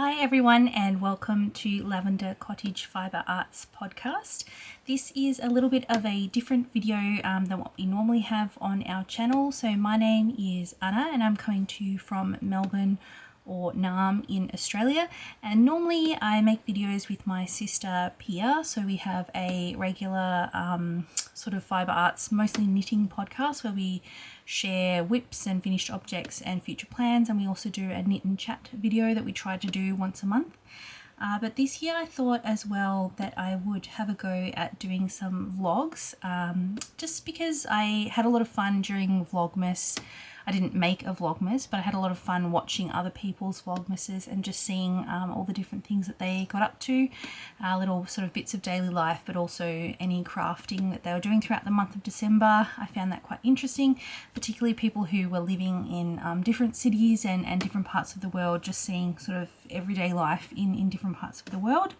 Hi everyone and welcome to Lavender Cottage Fibre Arts podcast. This is a little bit of a different video than what we normally have on our channel. So my name is Anna and I'm coming to you from Melbourne or Naarm in Australia, and normally I make videos with my sister Pia, so we have a regular sort of fibre arts, mostly knitting podcast where we share whips and finished objects and future plans, and we also do a knit and chat video that we try to do once a month. But this year I thought as well that I would have a go at doing some vlogs, just because I had a lot of fun during Vlogmas. I didn't make a Vlogmas, but I had a lot of fun watching other people's Vlogmases and just seeing all the different things that they got up to, little sort of bits of daily life, but also any crafting that they were doing throughout the month of December. I found that quite interesting, particularly people who were living in different cities and different parts of the world, just seeing sort of everyday life in different parts of the world.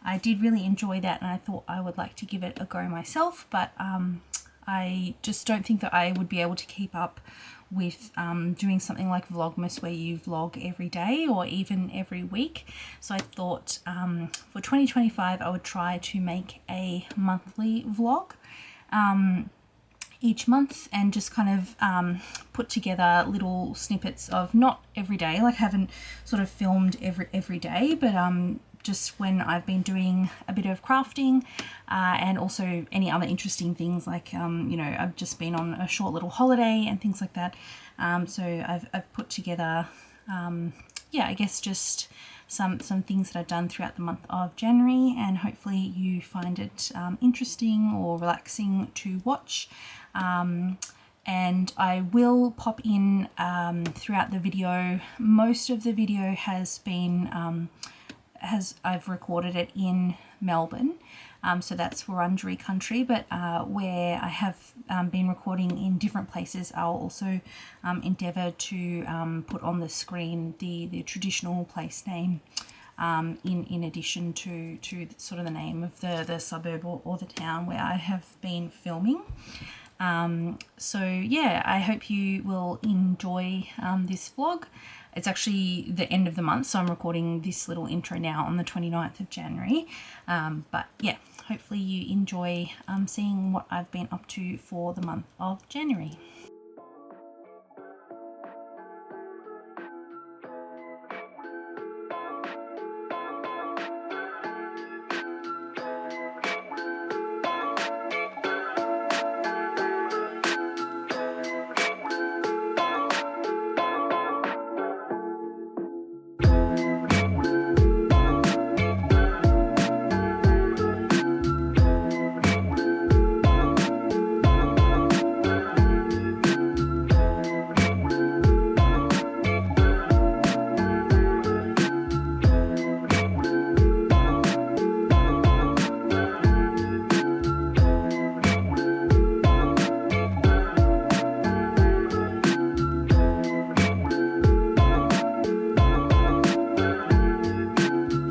I did really enjoy that and I thought I would like to give it a go myself, but I just don't think that I would be able to keep up with doing something like Vlogmas where you vlog every day or even every week. So I thought for 2025 I would try to make a monthly vlog each month and just kind of put together little snippets of, not every day, like I haven't sort of filmed every day, but just when I've been doing a bit of crafting and also any other interesting things, like you know, I've just been on a short little holiday and things like that. So I've put together yeah, I guess just some things that I've done throughout the month of January, and hopefully you find it interesting or relaxing to watch. And I will pop in throughout the video. Most of the video has been I've recorded it in Melbourne, so that's Wurundjeri country, but where I have been recording in different places, I'll also endeavour to put on the screen the traditional place name in addition to sort of the name of the suburb or the town where I have been filming. So yeah, I hope you will enjoy this vlog. It's actually the end of the month, so I'm recording this little intro now on the 29th of January. But yeah, hopefully you enjoy seeing what I've been up to for the month of January.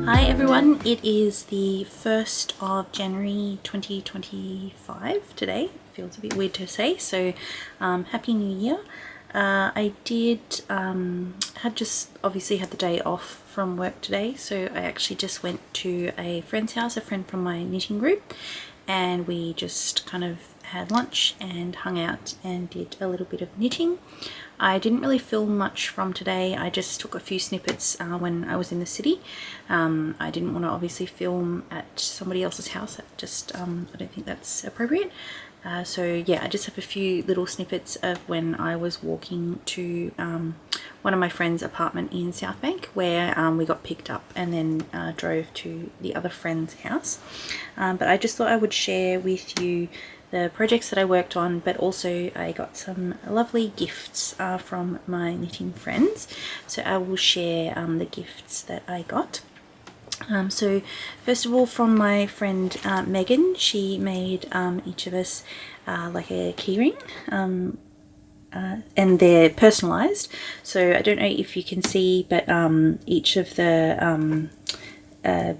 Hi everyone, it is the 1st of January 2025 today. Feels a bit weird to say, so Happy New Year. I had just obviously had the day off from work today, so I actually just went to a friend's house, a friend from my knitting group, and we just kind of had lunch and hung out and did a little bit of knitting. I didn't really film much from today. I just took a few snippets when I was in the city. I didn't want to obviously film at somebody else's house. That just I don't think that's appropriate. So yeah, I just have a few little snippets of when I was walking to one of my friend's apartment in South Bank, where we got picked up and then drove to the other friend's house. But I just thought I would share with you the projects that I worked on, but also I got some lovely gifts from my knitting friends, so I will share the gifts that I got. So first of all, from my friend Megan, she made each of us like a keyring, and they're personalized, so I don't know if you can see, but each of the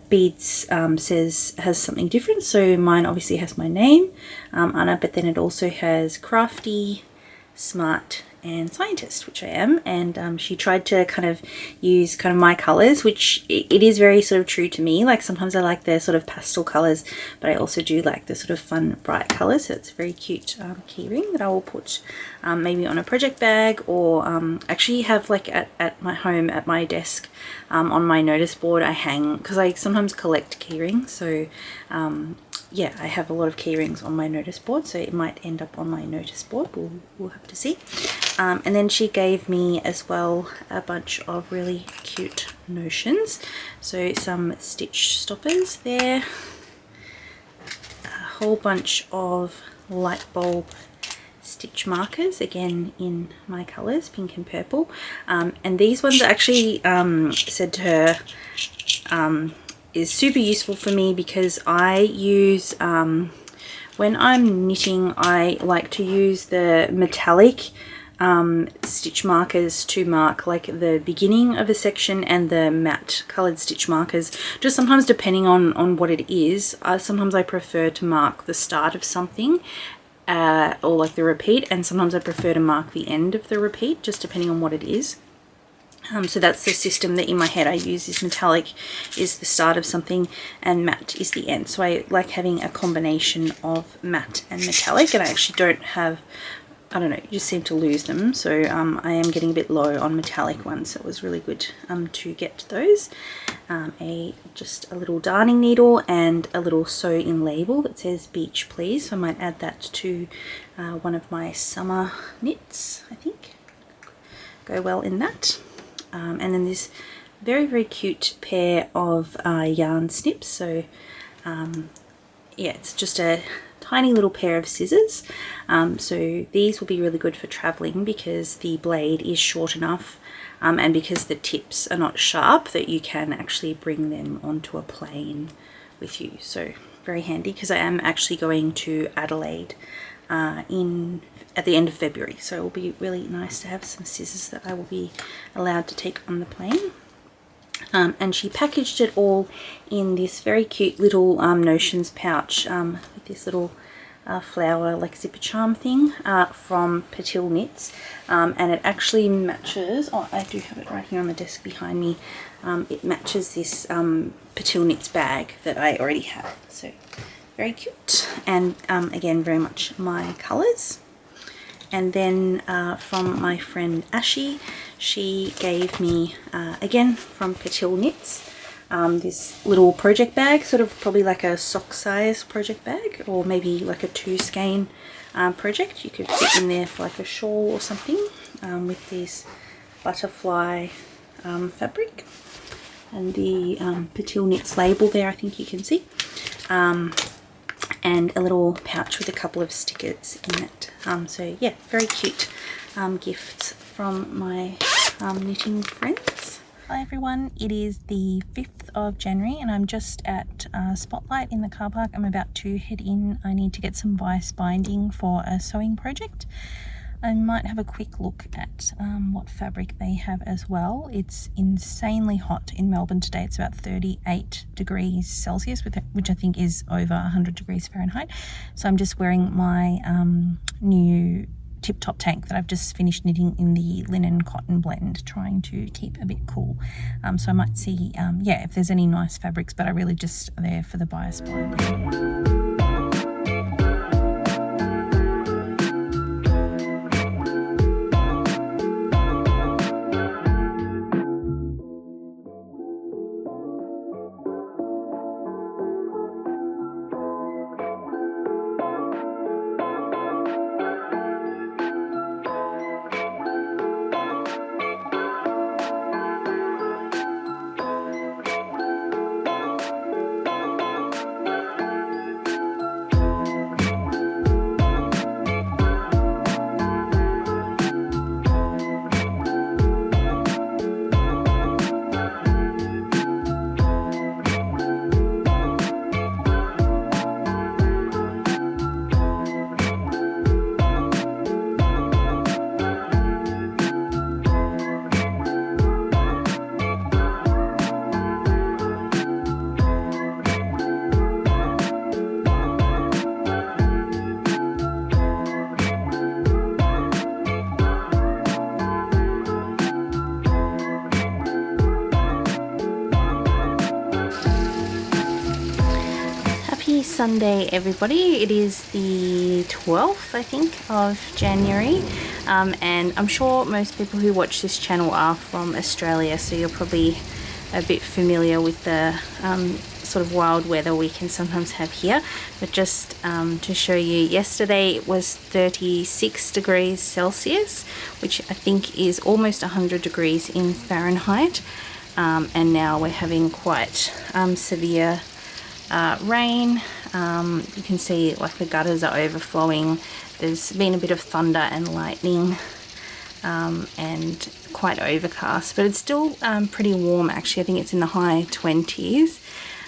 beads has something different. So mine obviously has my name, Anna, but then it also has Crafty, Smart and scientist, which I am, and she tried to kind of use kind of my colors, which it is very sort of true to me. Like sometimes I like the sort of pastel colors, but I also do like the sort of fun bright colors. So it's a very cute keyring that I will put maybe on a project bag, or actually have like at my home, at my desk, on my notice board I hang, because I sometimes collect keyrings, so yeah, I have a lot of key rings on my notice board, so it might end up on my notice board. We'll have to see. And then she gave me as well a bunch of really cute notions. So some stitch stoppers there, a whole bunch of light bulb stitch markers, again in my colours, pink and purple. And these ones actually said to her is super useful for me, because I use, when I'm knitting, I like to use the metallic stitch markers to mark like the beginning of a section, and the matte coloured stitch markers, just sometimes depending on what it is. Sometimes I prefer to mark the start of something, or like the repeat, and sometimes I prefer to mark the end of the repeat, just depending on what it is. So that's the system that in my head I use, is metallic is the start of something and matte is the end. So I like having a combination of matte and metallic, and I actually don't have, I don't know, you just seem to lose them. So I am getting a bit low on metallic ones, so it was really good to get those. Just a little darning needle and a little sew in label that says beach please, so I might add that to one of my summer knits. I think go well in that. And then this very cute pair of yarn snips. So yeah, it's just a tiny little pair of scissors. So these will be really good for traveling, because the blade is short enough and because the tips are not sharp, that you can actually bring them onto a plane with you. So very handy, because I am actually going to Adelaide at the end of February, so it will be really nice to have some scissors that I will be allowed to take on the plane. And she packaged it all in this very cute little notions pouch with this little flower like zipper charm thing from Patil Knits, and it actually matches, oh I do have it right here on the desk behind me, it matches this Patil Knits bag that I already have. So very cute, and again very much my colours. And then from my friend Ashi, she gave me again from Patil Knits this little project bag, sort of probably like a sock size project bag, or maybe like a 2 skein project. You could fit in there for like a shawl or something, with this butterfly fabric, and the Patil Knits label there, I think you can see. And a little pouch with a couple of stickers in it. So yeah, very cute gifts from my knitting friends. Hi everyone, it is the 5th of January and I'm just at Spotlight in the car park. I'm about to head in. I need to get some bias binding for a sewing project. I might have a quick look at what fabric they have as well. It's insanely hot in Melbourne today. It's about 38 degrees Celsius, which I think is over 100 degrees Fahrenheit. So I'm just wearing my new tip top tank that I've just finished knitting in the linen cotton blend, trying to keep a bit cool. So I might see, yeah, if there's any nice fabrics, but I really just are there for the bias binding. Sunday, everybody. It is the 12th, I think, of January, and I'm sure most people who watch this channel are from Australia, so you're probably a bit familiar with the sort of wild weather we can sometimes have here. But just to show you, yesterday it was 36 degrees Celsius, which I think is almost 100 degrees in Fahrenheit, and now we're having quite severe rain. You can see like the gutters are overflowing. There's been a bit of thunder and lightning, and quite overcast, but it's still pretty warm actually. I think it's in the high 20s.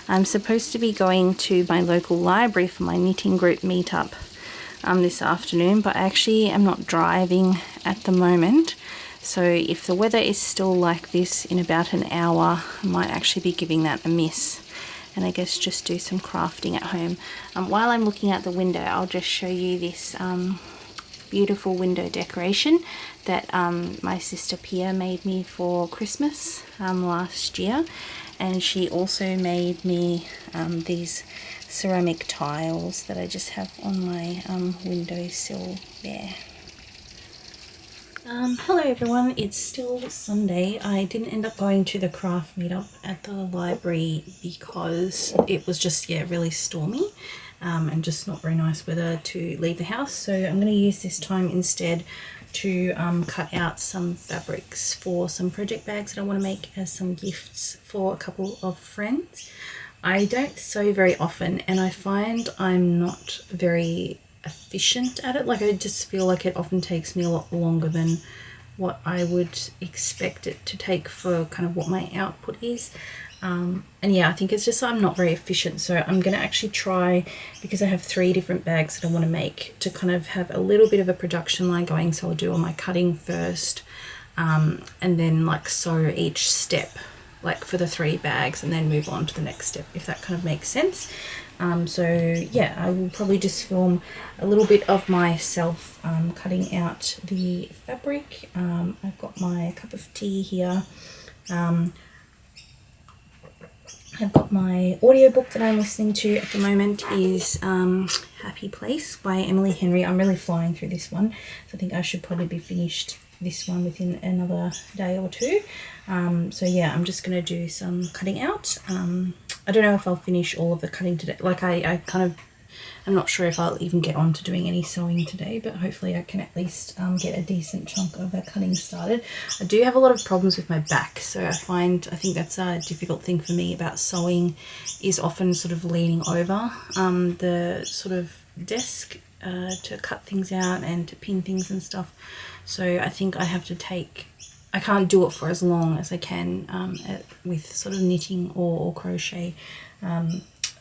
I'm supposed to be going to my local library for my knitting group meetup this afternoon, but I actually am not driving at the moment. So if the weather is still like this in about an hour, I might actually be giving that a miss, and I guess just do some crafting at home. While I'm looking out the window, I'll just show you this beautiful window decoration that my sister Pia made me for Christmas last year, and she also made me these ceramic tiles that I just have on my windowsill there. Hello everyone, it's still Sunday. I didn't end up going to the craft meetup at the library because it was just, yeah, really stormy and just not very nice weather to leave the house. So I'm going to use this time instead to cut out some fabrics for some project bags that I want to make as some gifts for a couple of friends. I don't sew very often, and I find I'm not very efficient at it. Like, I just feel like it often takes me a lot longer than what I would expect it to take for kind of what my output is. And yeah, I think it's just I'm not very efficient, so I'm going to actually try, because I have 3 different bags that I want to make, to kind of have a little bit of a production line going. So I'll do all my cutting first, and then like sew each step, like for the 3 bags, and then move on to the next step, if that kind of makes sense. So yeah, I will probably just film a little bit of myself cutting out the fabric. I've got my cup of tea here. I've got my audiobook that I'm listening to at the moment is Happy Place by Emily Henry. I'm really flying through this one, so I think I should probably be finished this one within another day or 2. So yeah, I'm just going to do some cutting out. I don't know if I'll finish all of the cutting today. Like I'm not sure if I'll even get on to doing any sewing today, but hopefully I can at least get a decent chunk of the cutting started. I do have a lot of problems with my back, so I think that's a difficult thing for me about sewing, is often sort of leaning over the sort of desk to cut things out and to pin things and stuff. So I think I have to I can't do it for as long as I can with sort of knitting or crochet.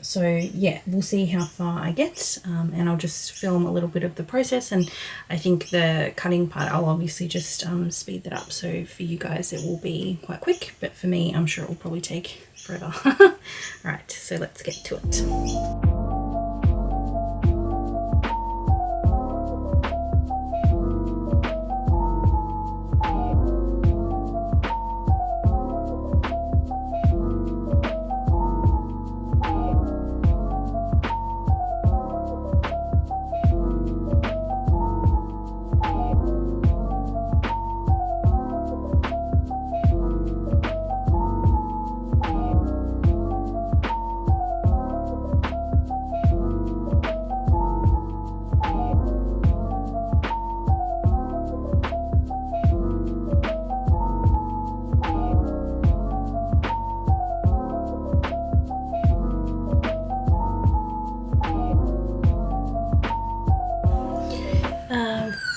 So yeah, we'll see how far I get, and I'll just film a little bit of the process, and I think the cutting part I'll obviously just speed that up, so for you guys it will be quite quick, but for me I'm sure it will probably take forever. Alright, so let's get to it.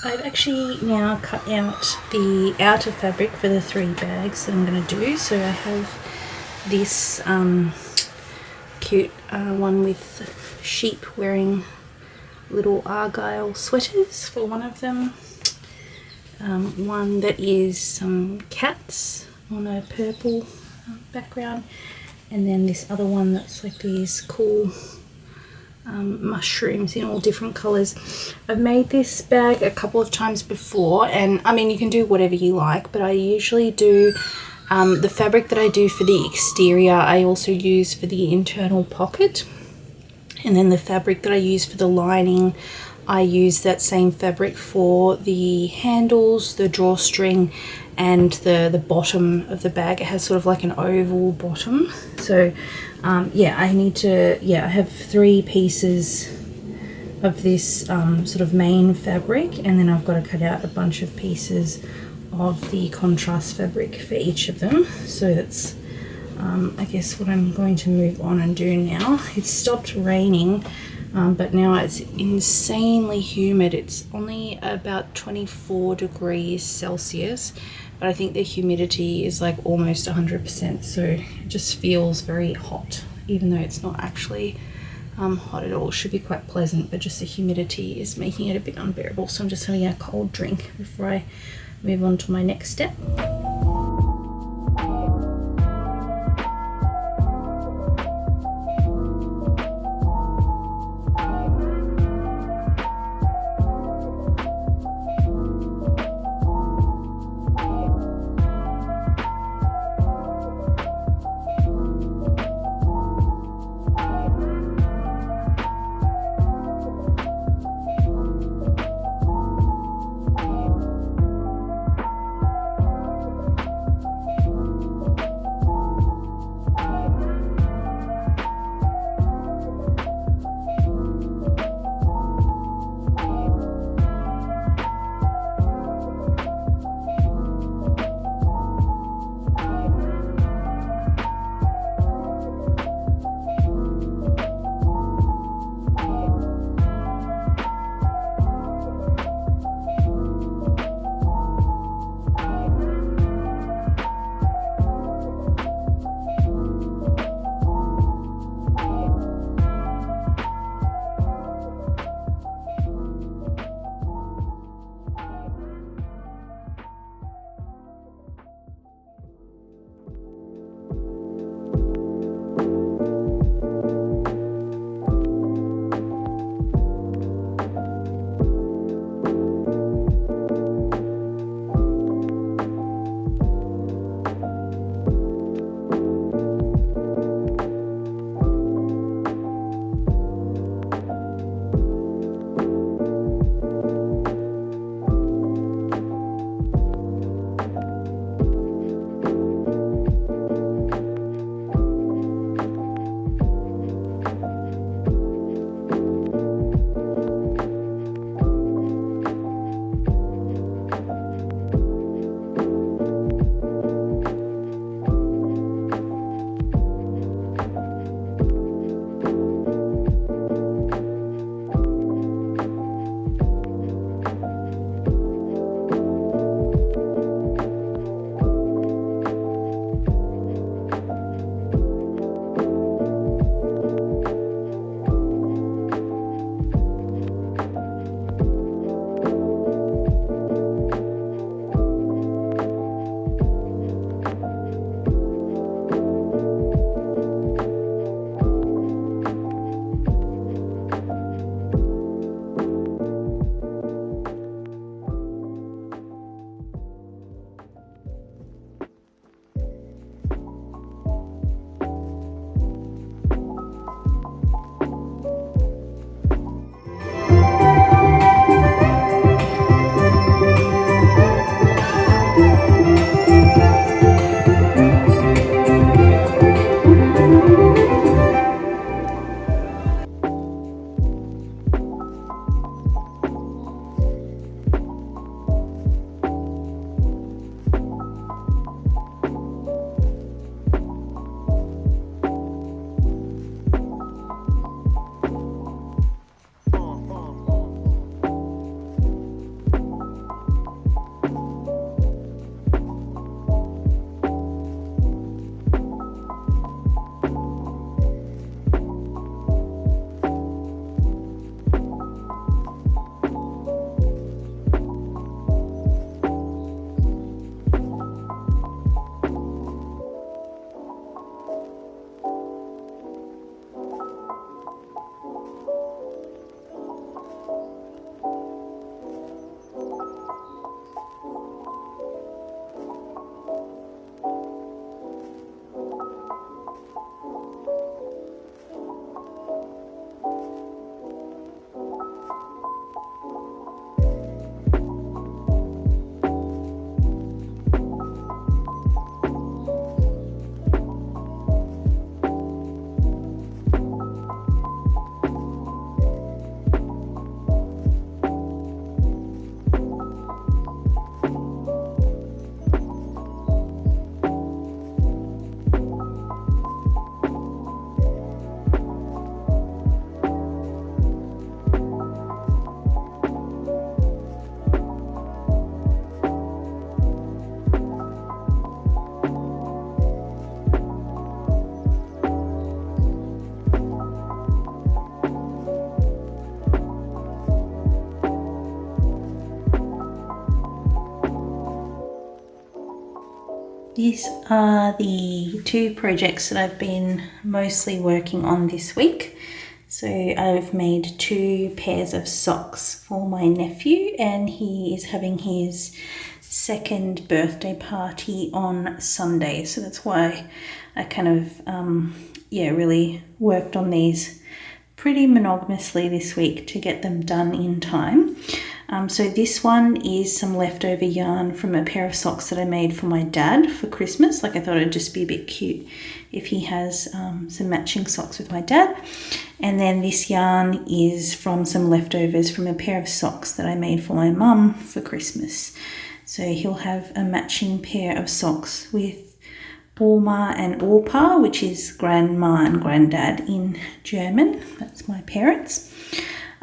I've actually now cut out the outer fabric for the 3 bags that I'm going to do. So I have this cute one with sheep wearing little argyle sweaters for one of them. One that is some cats on a purple background, and then this other one that's like these cool mushrooms in all different colors. I've made this bag a couple of times before, and I mean, you can do whatever you like, but I usually do the fabric that I do for the exterior I also use for the internal pocket. And then the fabric that I use for the lining, I use that same fabric for the handles, the drawstring, and the bottom of the bag. It has sort of like an oval bottom. So yeah, I have 3 pieces of this sort of main fabric, and then I've got to cut out a bunch of pieces of the contrast fabric for each of them. So that's I guess what I'm going to move on and do now. It's stopped raining, but now it's insanely humid. It's only about 24 degrees Celsius, but I think the humidity is like almost 100%, so it just feels very hot, even though it's not actually hot at all. It should be quite pleasant, but just the humidity is making it a bit unbearable. So I'm just having a cold drink before I move on to my next step. These are the two projects that I've been mostly working on this week. So I've made 2 pairs of socks for my nephew, and he is having his 2nd birthday party on Sunday. So that's why I kind of, really worked on these pretty monogamously this week to get them done in time. So this one is some leftover yarn from a pair of socks that I made for my dad for Christmas. Like, I thought it'd just be a bit cute if he has some matching socks with my dad. And then this yarn is from some leftovers from a pair of socks that I made for my mum for Christmas. So he'll have a matching pair of socks with Oma and Opa, which is grandma and granddad in German. That's my parents.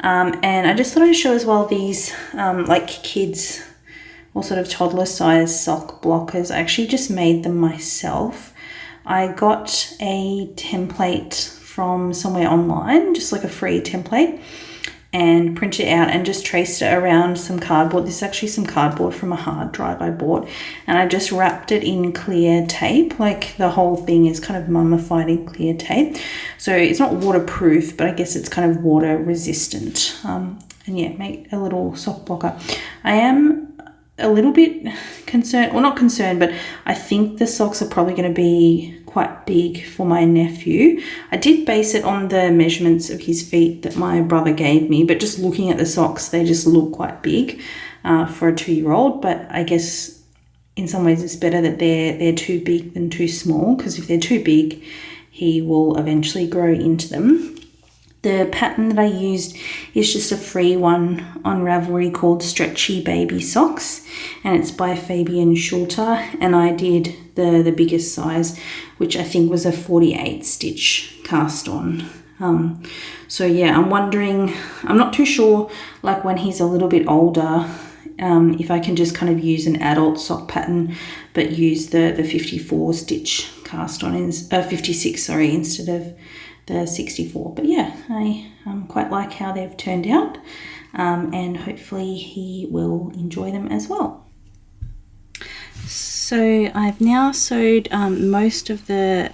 And I just thought I'd show as well these like kids or sort of toddler size sock blockers. I actually just made them myself. I got a template from somewhere online, just like a free template, and printed it out and just traced it around some cardboard. This is actually some cardboard from a hard drive I bought, and I just wrapped it in clear tape. Like, the whole thing is kind of mummified in clear tape, so it's not waterproof, but I guess it's kind of water resistant. And yeah, make a little sock blocker. I am a little bit concerned, well, not concerned, but I think the socks are probably going to be quite big for my nephew. I did base it on the measurements of his feet that my brother gave me, but just looking at the socks, they just look quite big for a 2-year-old. But I guess in some ways it's better that they're too big than too small, because if they're too big, he will eventually grow into them. The pattern that I used is just a free one on Ravelry called Stretchy Baby Socks, and it's by Fabian Schulter, and I did the biggest size, which I think was a 48 stitch cast on. So yeah, I'm wondering, I'm not too sure, like when he's a little bit older, if I can just kind of use an adult sock pattern but use the 54 stitch cast on, 56 sorry, instead of the 64. But yeah, I quite like how they've turned out, and hopefully he will enjoy them as well. So I've now sewed most of the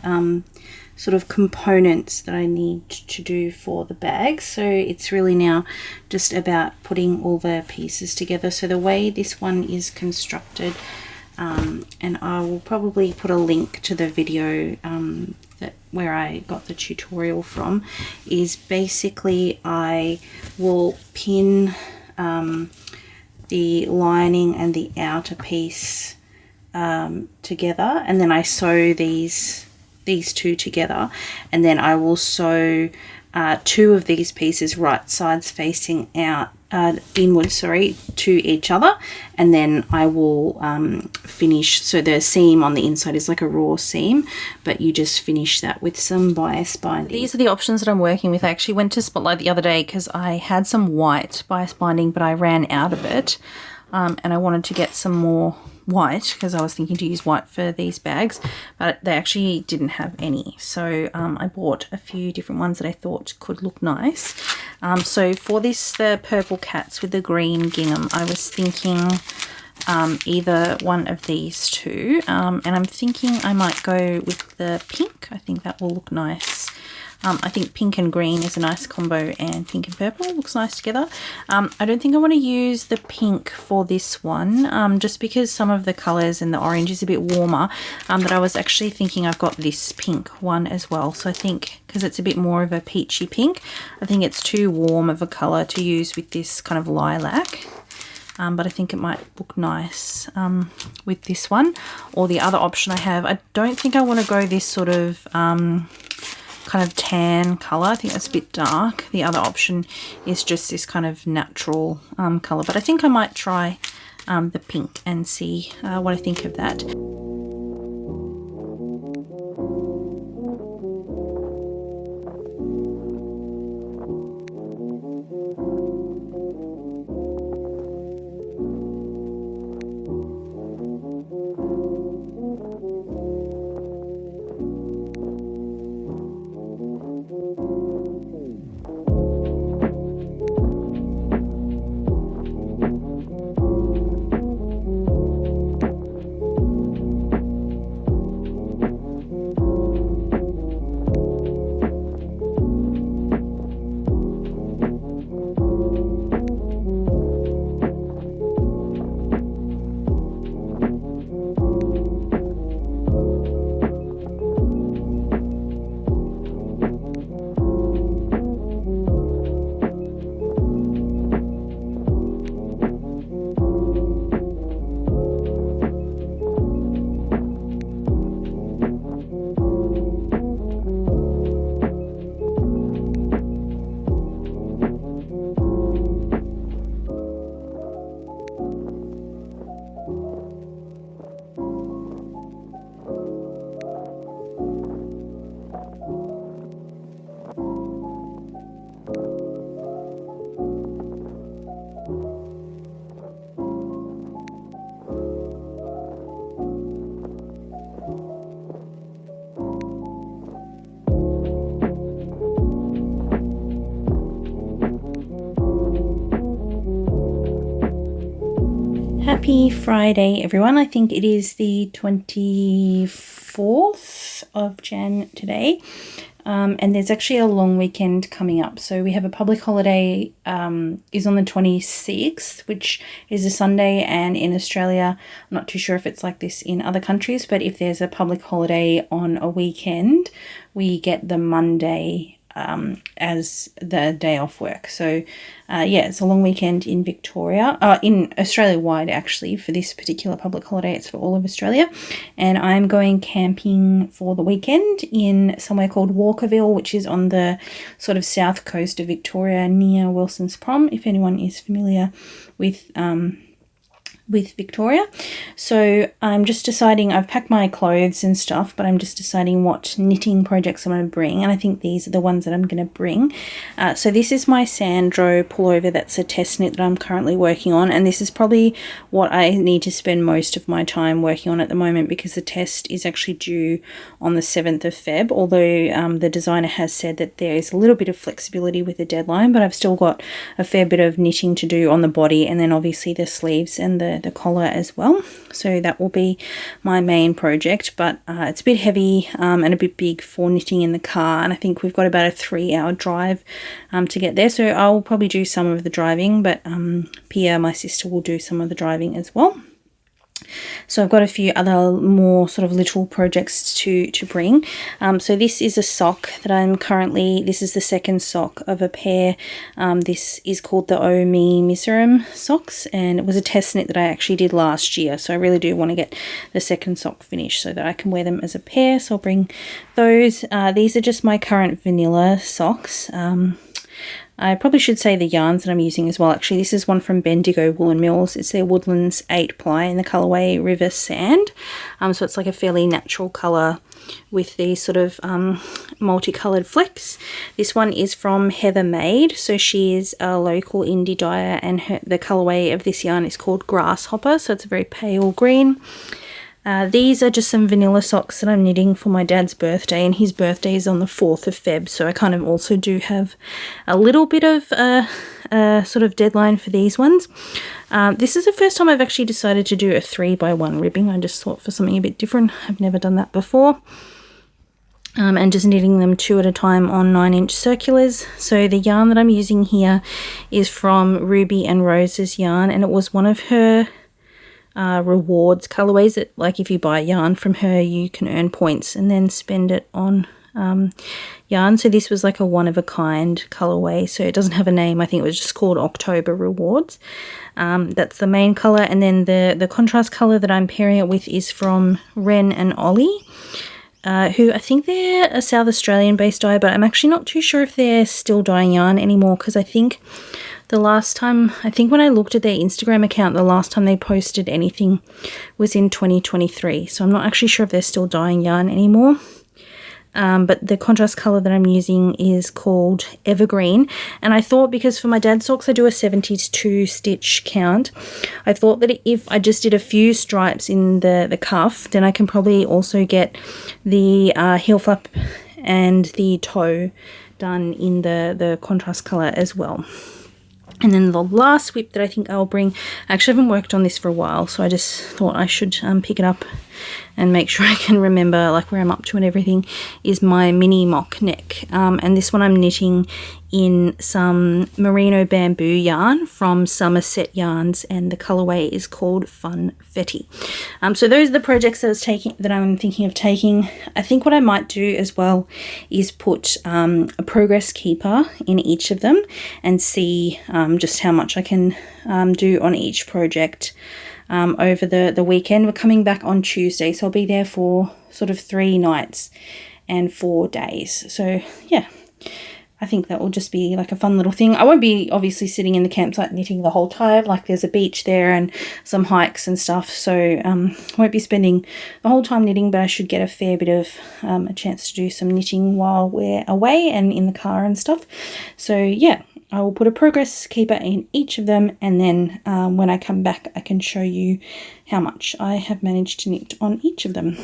sort of components that I need to do for the bag, so it's really now just about putting all the pieces together. So the way this one is constructed, and I will probably put a link to the video where I got the tutorial from, is basically I will pin the lining and the outer piece together, and then I sew these 2 together, and then I will sew 2 of these pieces right sides facing out inward, to each other, and then I will finish. So the seam on the inside is like a raw seam, but you just finish that with some bias binding. These are the options that I'm working with. I actually went to Spotlight the other day because I had some white bias binding, but I ran out of it, and I wanted to get some more white because I was thinking to use white for these bags, but they actually didn't have any. So I bought a few different ones that I thought could look nice. So for this, the purple cats with the green gingham, I was thinking either one of these 2, and I'm thinking I might go with the pink. I think that will look nice. I think pink and green is a nice combo, and pink and purple looks nice together. I don't think I want to use the pink for this one, just because some of the colours and the orange is a bit warmer, but I was actually thinking I've got this pink one as well. So I think, because it's a bit more of a peachy pink, I think it's too warm of a colour to use with this kind of lilac. But I think it might look nice with this one. Or the other option I have, I don't think I want to go this sort of kind of tan color. I think that's a bit dark. The other option is just this kind of natural color, but I think I might try the pink and see what I think of that. Happy Friday, everyone. I think it is the 24th of Jan today. And there's actually a long weekend coming up. So we have a public holiday is on the 26th, which is a Sunday, and in Australia, I'm not too sure if it's like this in other countries, but if there's a public holiday on a weekend, we get the Monday as the day off work. So yeah, it's a long weekend in Victoria, in Australia wide actually. For this particular public holiday, it's for all of Australia, and I'm going camping for the weekend in somewhere called Walkerville, which is on the sort of south coast of Victoria near Wilson's Prom, if anyone is familiar with Victoria. So I'm just deciding, I've packed my clothes and stuff, but I'm just deciding what knitting projects I'm going to bring, and I think these are the ones that I'm going to bring. So this is my Sandro pullover. That's a test knit that I'm currently working on, and this is probably what I need to spend most of my time working on at the moment, because the test is actually due on the 7th of Feb, although the designer has said that there is a little bit of flexibility with the deadline, but I've still got a fair bit of knitting to do on the body, and then obviously the sleeves and the collar as well. So that will be my main project, but it's a bit heavy and a bit big for knitting in the car, and I think we've got about a 3-hour drive to get there, so I'll probably do some of the driving, but Pia, my sister, will do some of the driving as well. So I've got a few other more sort of little projects to bring. So this is a sock that I'm currently, this is the second sock of a pair. This is called the Oh Me Miserum socks, and it was a test knit that I actually did last year. So I really do want to get the second sock finished so that I can wear them as a pair. So I'll bring those. These are just my current vanilla socks. I probably should say the yarns that I'm using as well. Actually, this is one from Bendigo Woolen Mills. It's their Woodlands 8 ply in the colourway River Sand. So it's like a fairly natural colour with these sort of multicoloured flecks. This one is from Heather Made. So she is a local indie dyer, and the colourway of this yarn is called Grasshopper. So it's a very pale green. These are just some vanilla socks that I'm knitting for my dad's birthday, and his birthday is on the 4th of Feb, so I kind of also do have a little bit of a sort of deadline for these ones. This is the first time I've actually decided to do a 3x1 ribbing. I just thought for something a bit different. I've never done that before. And just knitting them 2 at a time on 9-inch circulars. So the yarn that I'm using here is from Ruby and Rose's yarn, and it was one of her rewards colorways that, like, if you buy yarn from her, you can earn points and then spend it on yarn. So this was like a one-of-a-kind colorway, so it doesn't have a name. I think it was just called October Rewards. That's the main color, and then the contrast color that I'm pairing it with is from Ren and Ollie, who I think they're a South Australian based dye, but I'm actually not too sure if they're still dyeing yarn anymore, because I think the last time, when I looked at their Instagram account, the last time they posted anything was in 2023. So I'm not actually sure if they're still dyeing yarn anymore. But the contrast colour that I'm using is called Evergreen. And I thought, because for my dad's socks I do a 72 stitch count, I thought that if I just did a few stripes in the cuff, then I can probably also get the heel flap and the toe done in the contrast colour as well. And then the last whip that I think I'll bring, I actually haven't worked on this for a while, so I just thought I should pick it up and make sure I can remember like where I'm up to and everything, is my mini mock neck. And this one I'm knitting in some merino bamboo yarn from Somerset Yarns, and the colorway is called Funfetti. So those are the projects that I'm thinking of taking. I think what I might do as well is put a progress keeper in each of them and see just how much I can do on each project over the weekend. We're coming back on Tuesday, so I'll be there for sort of 3 nights and 4 days. So yeah, I think that will just be like a fun little thing. I won't be obviously sitting in the campsite knitting the whole time. Like, there's a beach there and some hikes and stuff, so I won't be spending the whole time knitting, but I should get a fair bit of a chance to do some knitting while we're away and in the car and stuff. So yeah, I will put a progress keeper in each of them, and then when I come back I can show you how much I have managed to knit on each of them.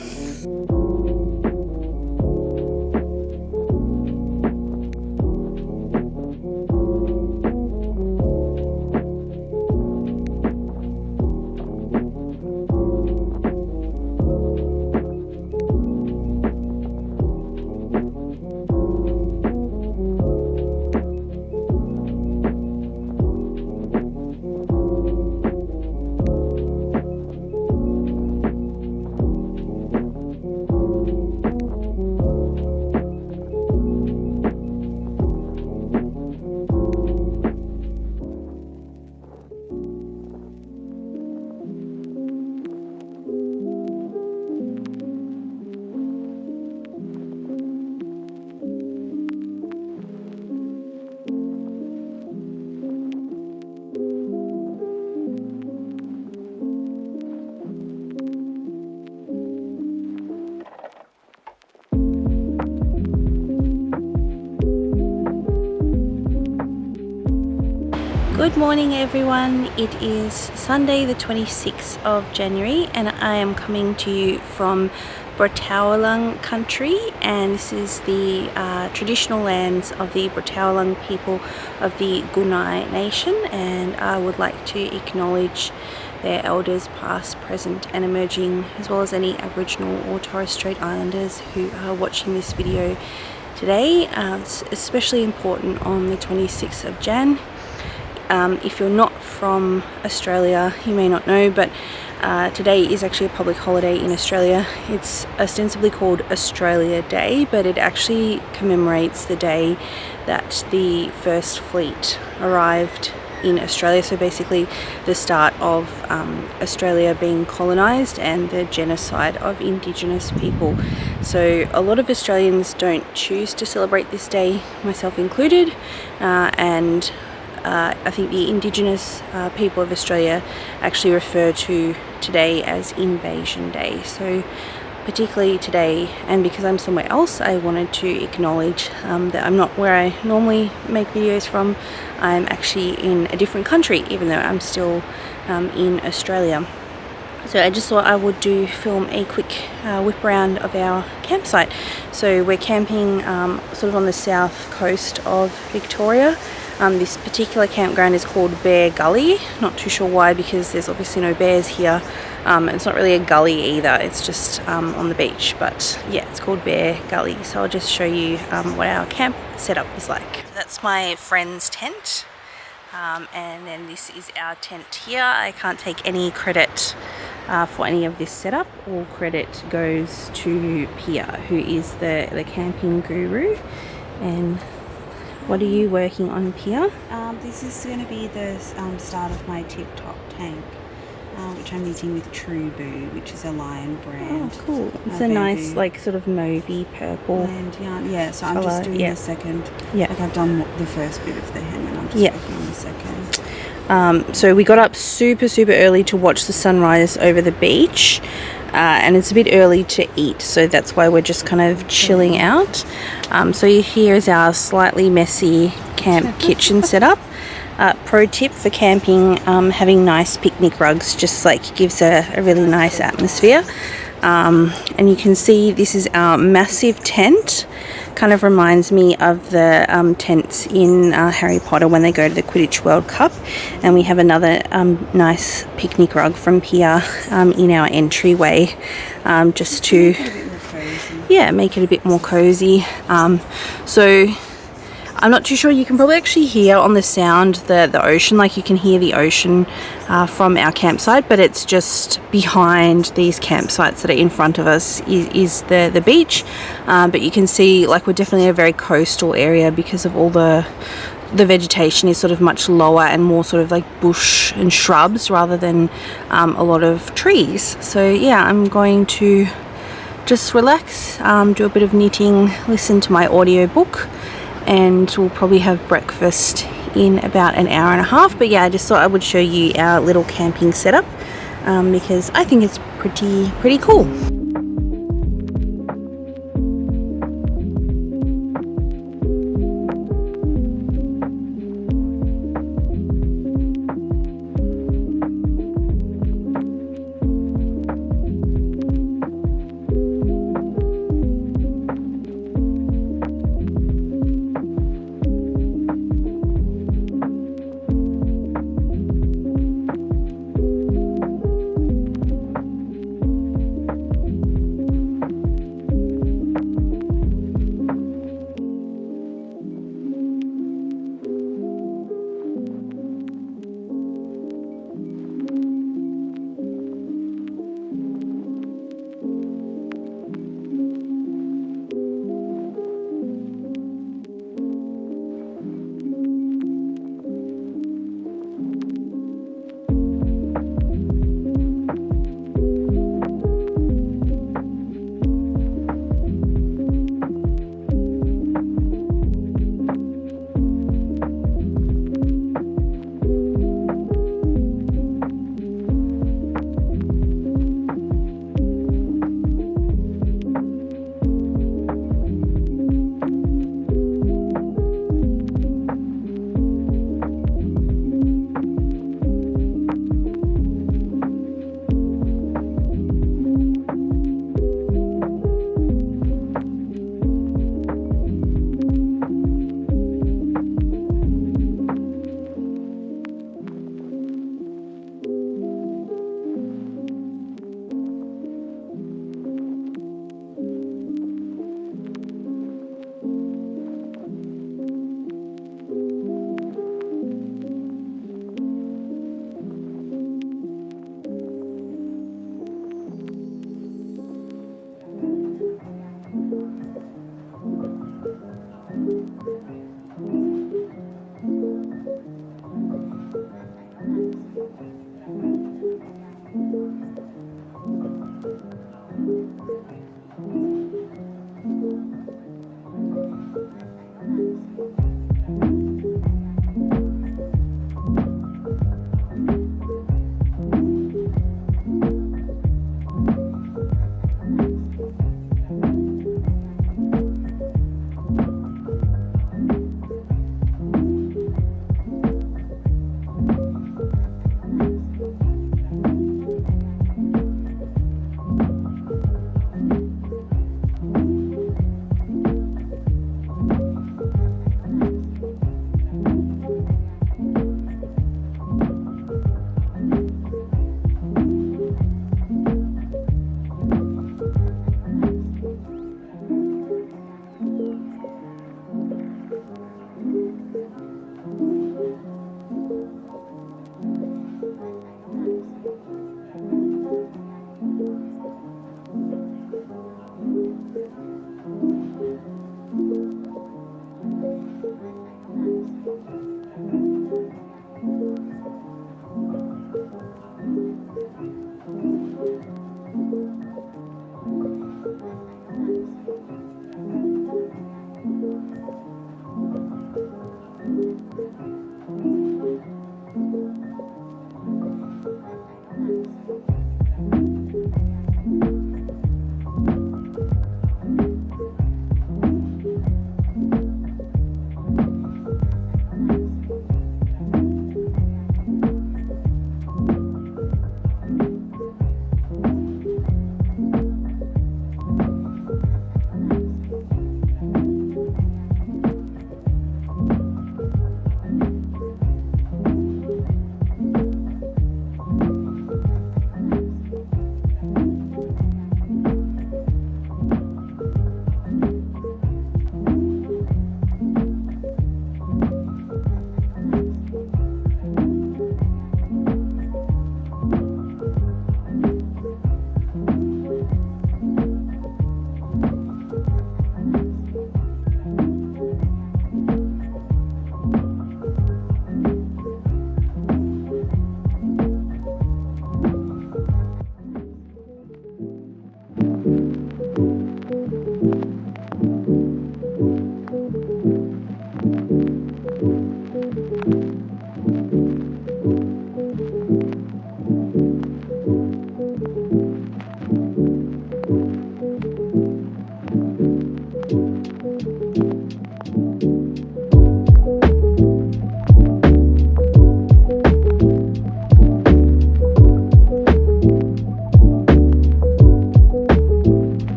Good morning everyone, it is Sunday the 26th of January and I am coming to you from Brataualung country, and this is the traditional lands of the Brataualung people of the Gunai nation, and I would like to acknowledge their elders past, present and emerging, as well as any Aboriginal or Torres Strait Islanders who are watching this video today. It's especially important on the 26th of Jan. If you're not from Australia, you may not know, but today is actually a public holiday in Australia. It's ostensibly called Australia Day, but it actually commemorates the day that the First Fleet arrived in Australia. So basically the start of Australia being colonised and the genocide of Indigenous people. So a lot of Australians don't choose to celebrate this day, myself included, and I think the Indigenous people of Australia actually refer to today as Invasion Day. So particularly today, and because I'm somewhere else, I wanted to acknowledge that I'm not where I normally make videos from. I'm actually in a different country, even though I'm still in Australia. So I just thought I would film a quick whip around of our campsite. So we're camping sort of on the south coast of Victoria. This particular campground is called Bear Gully. Not too sure why, because there's obviously no bears here. It's not really a gully either, it's just on the beach, but yeah, it's called Bear Gully. So I'll just show you what our camp setup is like. That's my friend's tent, and then this is our tent here. I can't take any credit for any of this setup. All credit goes to Pia, who is the camping guru. And what are you working on, Pia? This is going to be the start of my tip-top tank, which I'm using with True Boo, which is a Lion brand. Oh, cool. It's a nice, like, sort of mauvey purple and yarn. Yeah, so I'm colour. just doing the second. Yeah. Like, I've done the first bit of the hem and I'm just working on the second. So we got up super early to watch the sunrise over the beach, and it's a bit early to eat, so that's why we're just kind of chilling out. So here is our slightly messy camp kitchen setup. Pro tip for camping, having nice picnic rugs just like gives a really nice atmosphere. And you can see this is our massive tent. Kind of reminds me of the tents in Harry Potter when they go to the Quidditch World Cup. And we have another nice picnic rug from Pia in our entryway, just to make it a bit more cozy. So I'm not too sure, you can probably actually hear on the sound the ocean, like you can hear the ocean from our campsite, but it's just behind these campsites that are in front of us is the beach. But you can see, like, we're definitely a very coastal area because of all the vegetation is sort of much lower and more sort of like bush and shrubs rather than a lot of trees. So yeah, I'm going to just relax, do a bit of knitting, listen to my audiobook, and we'll probably have breakfast in about an hour and a half. But yeah, I just thought I would show you our little camping setup because I think it's pretty cool.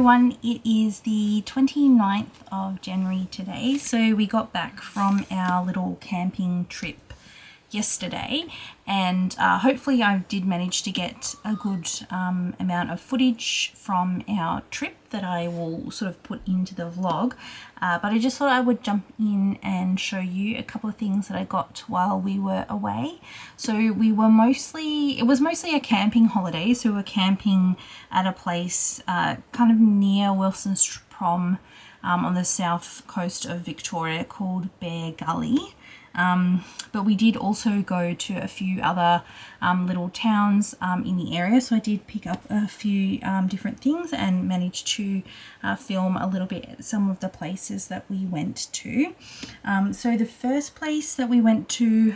everyone, it is the 29th of January today, so we got back from our little camping trip yesterday, and hopefully I did manage to get a good amount of footage from our trip that I will sort of put into the vlog, but I just thought I would jump in and show you a couple of things that I got while we were away. So it was mostly a camping holiday, so we were camping at a place kind of near Wilson's Prom on the south coast of Victoria called Bear Gully. But we did also go to a few other little towns in the area, so I did pick up a few different things and managed to film a little bit some of the places that we went to. So the first place that we went to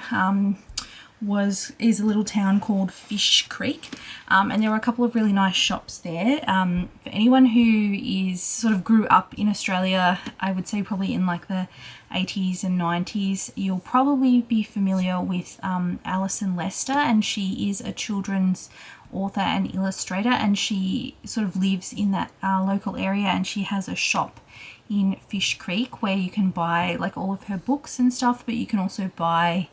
is a little town called Fish Creek, and there were a couple of really nice shops there. For anyone who sort of grew up in Australia, I would say probably in like the 80s and 90s, you'll probably be familiar with Alison, and she is a children's author and illustrator, and she sort of lives in that local area, and she has a shop in Fish Creek where you can buy like all of her books and stuff, but you can also buy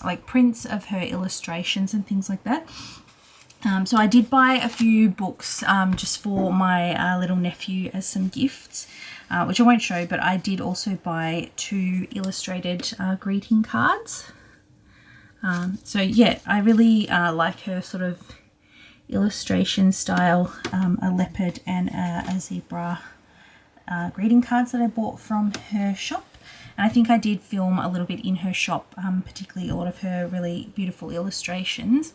like prints of her illustrations and things like that. So I did buy a few books just for my little nephew as some gifts, which I won't show, but I did also buy 2 illustrated greeting cards. So yeah, I really like her sort of illustration style, a leopard and a zebra greeting cards that I bought from her shop. And I think I did film a little bit in her shop, particularly a lot of her really beautiful illustrations.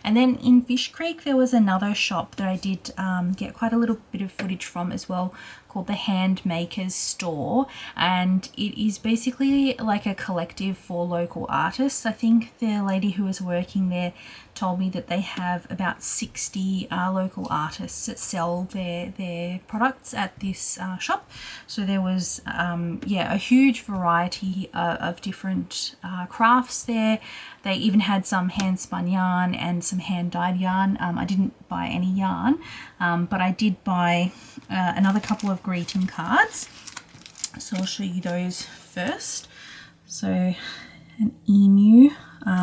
And then in Fish Creek, there was another shop that I did get quite a little bit of footage from as well, called the HandMakers store, and it is basically like a collective for local artists. I think the lady who was working there told me that they have about 60 local artists that sell their products at this shop. So there was a huge variety of different crafts there. They even had some hand spun yarn and some hand dyed yarn. I didn't buy any yarn, but I did buy another couple of greeting cards. So I'll show you those first. So an emu,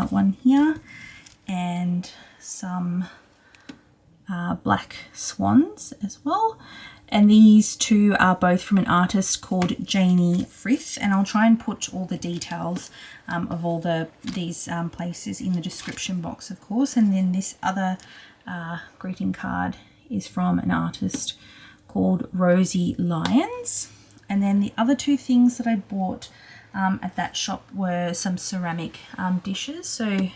one here, and some black swans as well. And these 2 are both from an artist called Janie Frith, and I'll try and put all the details of all these places in the description box, of course. And then this other greeting card is from an artist called Rosie Lyons. And then the other 2 things that I bought at that shop were some ceramic dishes. So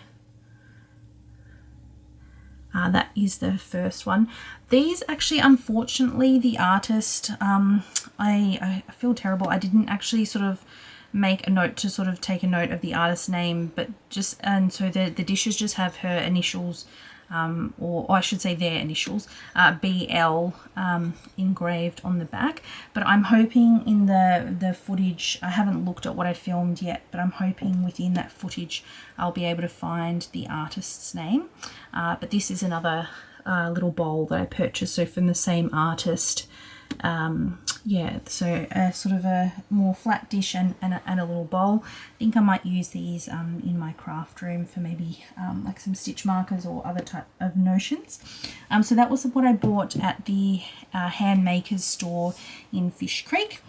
that is the first one. These actually, unfortunately, the artist, I feel terrible. I didn't actually sort of make a note to sort of take a note of the artist's name, but and so the dishes just have her initials, or I should say their initials, BL engraved on the back. But I'm hoping in the footage, I haven't looked at what I filmed yet, but I'm hoping within that footage I'll be able to find the artist's name. But this is another little bowl that I purchased, so from the same artist. So sort of a more flat dish and a little bowl. I think I might use these in my craft room for maybe like some stitch markers or other type of notions. So that was what I bought at the HandMakers store in Fish Creek.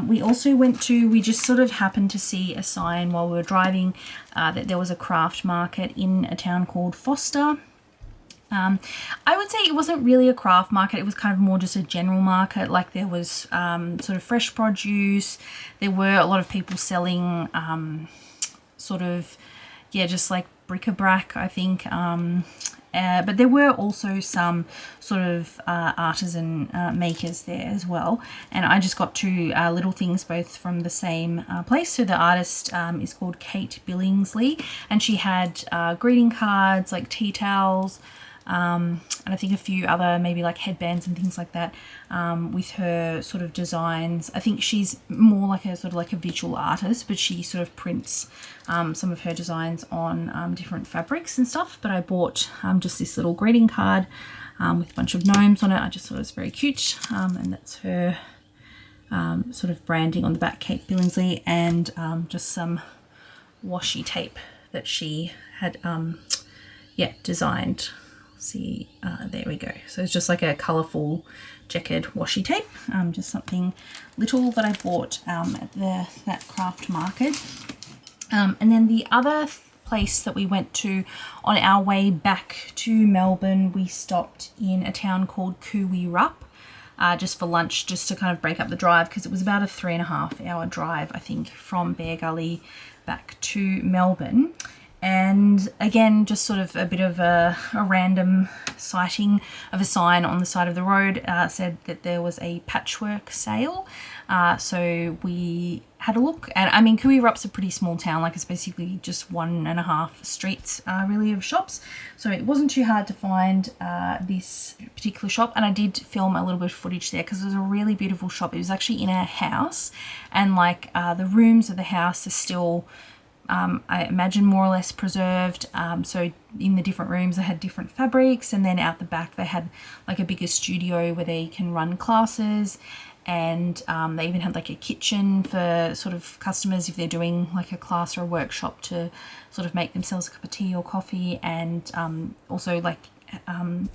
We just sort of happened to see a sign while we were driving that there was a craft market in a town called Foster. I would say it wasn't really a craft market, it was kind of more just a general market. Like there was sort of fresh produce, there were a lot of people selling just like bric-a-brac, I think. But there were also some sort of artisan makers there as well. And I just got 2 little things both from the same place. So the artist is called Kate Billingsley, and she had greeting cards, like tea towels, and I think a few other maybe like headbands and things like that with her sort of designs. I think she's more like a sort of like a visual artist, but she sort of prints some of her designs on different fabrics and stuff. But I bought just this little greeting card with a bunch of gnomes on it. I just thought it was very cute, and that's her sort of branding on the back, Kate Billingsley, and just some washi tape that she had designed. See, there we go. So it's just like a colourful checkered washi tape, just something little that I bought at that craft market. And then the other place that we went to on our way back to Melbourne, we stopped in a town called Koo Wee Rup, just for lunch, just to kind of break up the drive, because it was about a 3.5 hour drive, I think, from Bear Gully back to Melbourne. And again, just sort of a bit of a random sighting of a sign on the side of the road, said that there was a patchwork sale. So we had a look, and I mean, Koo Wee Rup's a pretty small town, like it's basically just 1.5 streets really of shops. So it wasn't too hard to find this particular shop, and I did film a little bit of footage there because it was a really beautiful shop. It was actually in a house, and like the rooms of the house are still I imagine more or less preserved. So in the different rooms they had different fabrics, and then out the back they had like a bigger studio where they can run classes, and they even had like a kitchen for sort of customers if they're doing like a class or a workshop to sort of make themselves a cup of tea or coffee, and also like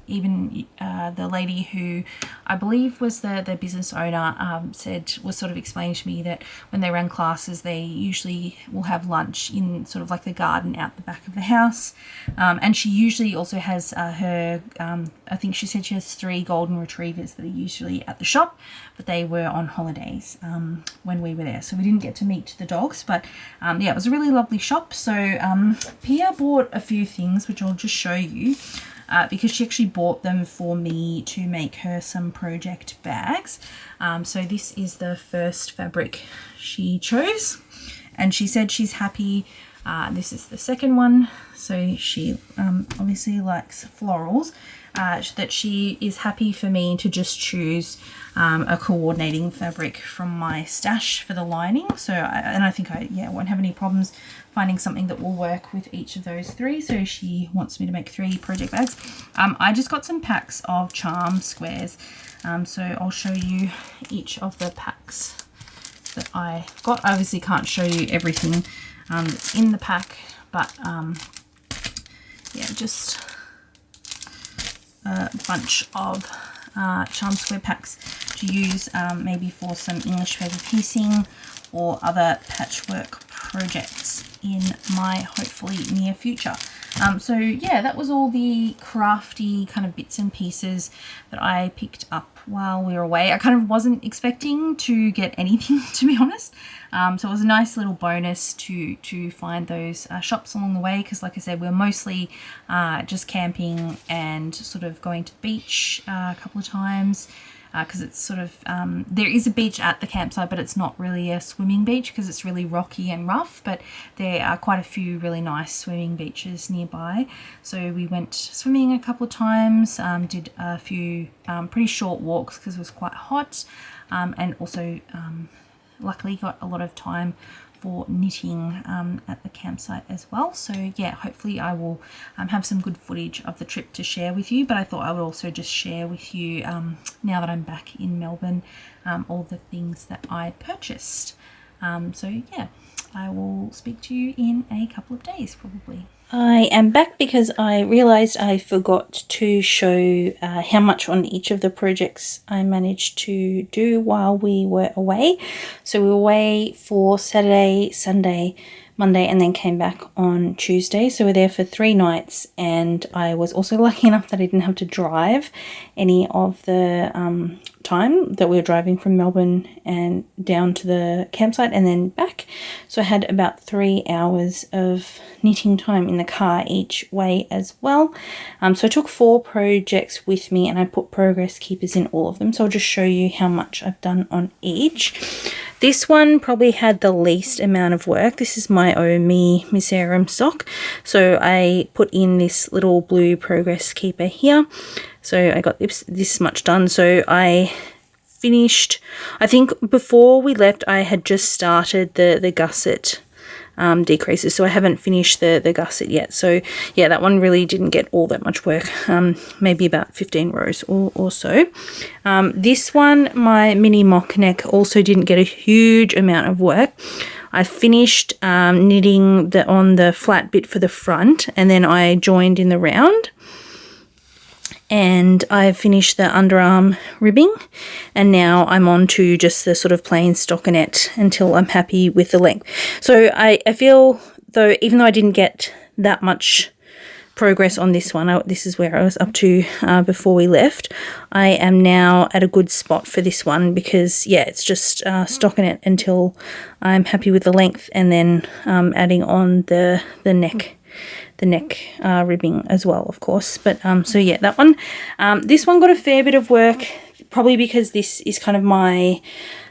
even the lady who I believe was the business owner was sort of explaining to me that when they run classes they usually will have lunch in sort of like the garden out the back of the house, and she usually also has her I think she said she has 3 golden retrievers that are usually at the shop, but they were on holidays when we were there, so we didn't get to meet the dogs. But yeah, it was a really lovely shop. So Pia bought a few things which I'll just show you, because she actually bought them for me to make her some project bags. So this is the first fabric she chose, and she said she's happy. This is the second one, so she obviously likes florals, that she is happy for me to just choose a coordinating fabric from my stash for the lining. So I think I won't have any problems finding something that will work with each of those 3. So she wants me to make 3 project bags. I just got some packs of charm squares, so I'll show you each of the packs that I got. I obviously can't show you everything that's in the pack, but yeah, just a bunch of charm square packs to use maybe for some English feather piecing or other patchwork projects in my hopefully near future. So yeah, that was all the crafty kind of bits and pieces that I picked up while we were away. I kind of wasn't expecting to get anything, to be honest. So it was a nice little bonus to find those shops along the way, because like I said, we're mostly just camping and sort of going to the beach a couple of times, because it's sort of there is a beach at the campsite, but it's not really a swimming beach because it's really rocky and rough, but there are quite a few really nice swimming beaches nearby. So we went swimming a couple of times, did a few pretty short walks because it was quite hot, and also luckily got a lot of time for knitting at the campsite as well. So yeah, hopefully I will have some good footage of the trip to share with you, but I thought I would also just share with you now that I'm back in Melbourne, all the things that I purchased. So yeah, I will speak to you in a couple of days probably. I am back because I realised I forgot to show how much on each of the projects I managed to do while we were away. So we were away for Saturday, Sunday, Monday, and then came back on Tuesday. So we're there for 3 nights, and I was also lucky enough that I didn't have to drive any of the time that we were driving from Melbourne and down to the campsite and then back. So I had about 3 hours of knitting time in the car each way as well. So I took 4 projects with me, and I put progress keepers in all of them. So I'll just show you how much I've done on each. This one probably had the least amount of work. This is my Me Miserum sock. So I put in this little blue progress keeper here. So I got this much done. So I finished, I think before we left, I had just started the gusset decreases. So I haven't finished the gusset yet. So yeah, that one really didn't get all that much work, maybe about 15 rows or so. This one, my mini mock neck, also didn't get a huge amount of work. I finished knitting on the flat bit for the front, and then I joined in the round. And I finished the underarm ribbing, and now I'm on to just the sort of plain stockinette until I'm happy with the length. So I feel, though, even though I didn't get that much progress on this one, this is where I was up to before we left, I am now at a good spot for this one, because yeah, it's just stockinette until I'm happy with the length, and then adding on the neck ribbing as well, of course. But so yeah, that one, this one got a fair bit of work, probably because this is kind of my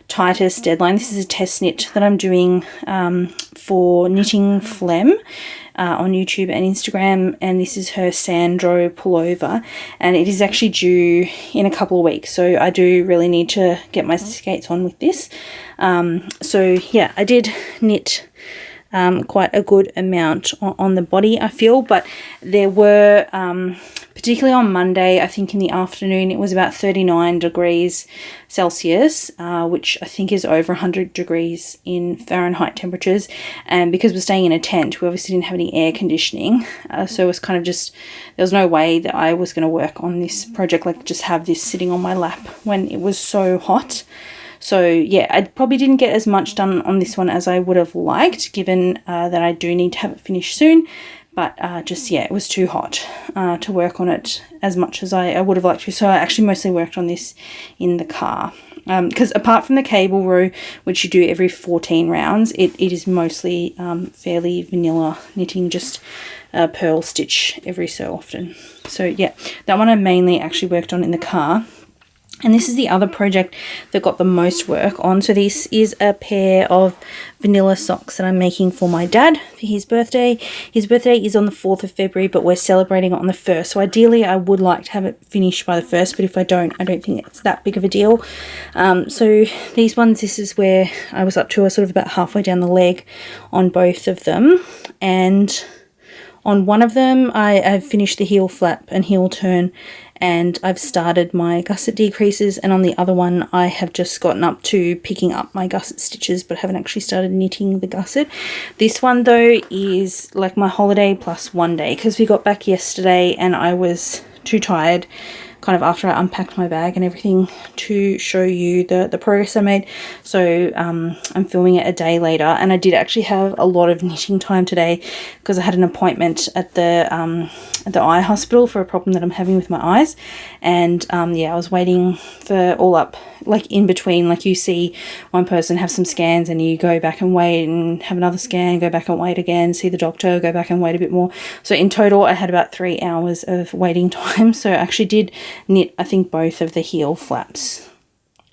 tightest deadline. This is a test knit that I'm doing for Knitting Phlegm on YouTube and Instagram, and this is her Sandro pullover, and it is actually due in a couple of weeks, so I do really need to get my skates on with this. So yeah, I did knit quite a good amount on the body, I feel, but there were, particularly on Monday, I think in the afternoon, it was about 39 degrees Celsius, which I think is over 100 degrees in Fahrenheit temperatures, and because we're staying in a tent, we obviously didn't have any air conditioning, so it was kind of just, there was no way that I was going to work on this project, like just have this sitting on my lap when it was so hot. So yeah, I probably didn't get as much done on this one as I would have liked, given that I do need to have it finished soon. But just, yeah, it was too hot to work on it as much as I would have liked to. So I actually mostly worked on this in the car. Because apart from the cable row, which you do every 14 rounds, it is mostly fairly vanilla knitting, just purl stitch every so often. So yeah, that one I mainly actually worked on in the car. And this is the other project that got the most work on. So this is a pair of vanilla socks that I'm making for my dad for his birthday. His birthday is on the 4th of February, but we're celebrating it on the 1st. So ideally I would like to have it finished by the 1st, but if I don't think it's that big of a deal. So these ones, this is where I was up to, sort of about halfway down the leg on both of them. And on one of them, I've finished the heel flap and heel turn, and I've started my gusset decreases, and on the other one I have just gotten up to picking up my gusset stitches but haven't actually started knitting the gusset. This one though is like my holiday plus one day, because we got back yesterday and I was too tired kind of after I unpacked my bag and everything to show you the progress I made. So I'm filming it a day later, and I did actually have a lot of knitting time today because I had an appointment at the eye hospital for a problem that I'm having with my eyes. And yeah, I was waiting for all up, like in between, like you see one person have some scans and you go back and wait and have another scan, go back and wait again, see the doctor, go back and wait a bit more. So in total I had about 3 hours of waiting time. So I actually did knit, I think, both of the heel flaps.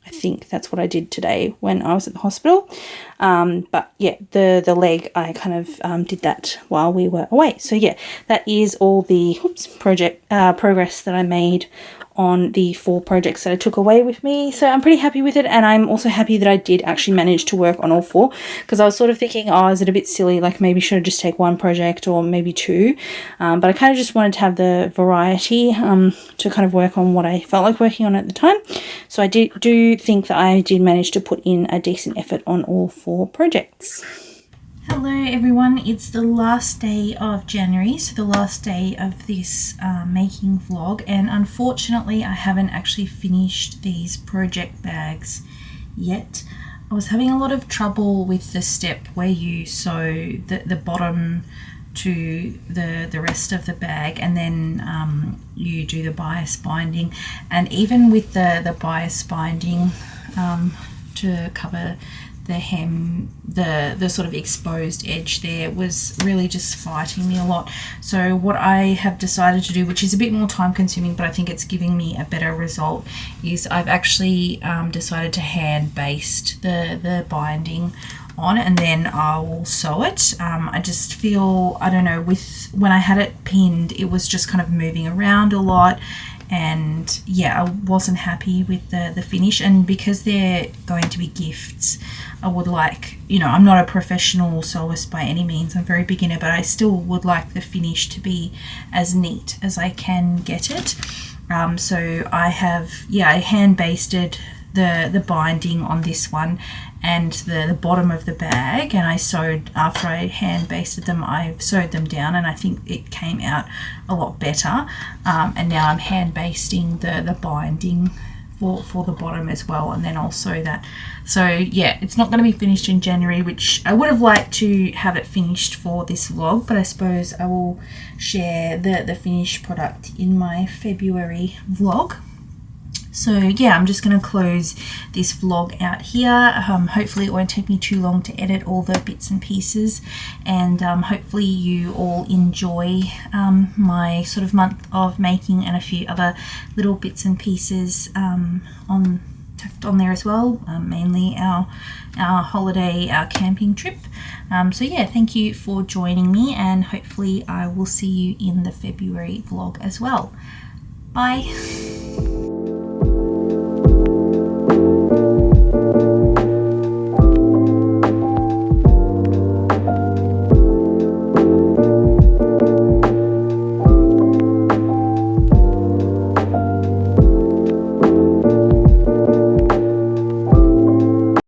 I think that's what I did today when I was at the hospital. But yeah, the leg, I kind of did that while we were away. So yeah, that is all the progress that I made on the 4 projects that I took away with me. So I'm pretty happy with it, and I'm also happy that I did actually manage to work on all 4, because I was sort of thinking, oh, is it a bit silly, like maybe should I just take 1 project or maybe 2, but I kind of just wanted to have the variety to kind of work on what I felt like working on at the time. So I do think that I did manage to put in a decent effort on all 4 projects. Hello everyone, it's the last day of January, so the last day of this making vlog, and unfortunately I haven't actually finished these project bags yet. I was having a lot of trouble with the step where you sew the bottom to the rest of the bag, and then you do the bias binding, and even with the bias binding to cover the hem, the sort of exposed edge there was really just fighting me a lot. So what I have decided to do, which is a bit more time consuming but I think it's giving me a better result, is I've actually decided to hand baste the binding on, and then I will sew it. I just feel, I don't know, when I had it pinned it was just kind of moving around a lot, and yeah, I wasn't happy with the finish. And because they're going to be gifts, I would like, you know, I'm not a professional sewist by any means, I'm very beginner, but I still would like the finish to be as neat as I can get it. So I have, I hand basted the binding on this one and the bottom of the bag, and I sewed, after I hand basted them, I sewed them down, and I think it came out a lot better. And now I'm hand basting the binding for the bottom as well, and then also that. So yeah, it's not going to be finished in January, which I would have liked to have it finished for this vlog, but I suppose I will share the finished product in my February vlog. So yeah, I'm just going to close this vlog out here. Hopefully it won't take me too long to edit all the bits and pieces, and hopefully you all enjoy my sort of month of making, and a few other little bits and pieces tucked on there as well, mainly our holiday, our camping trip. So yeah, thank you for joining me, and hopefully I will see you in the February vlog as well. Bye.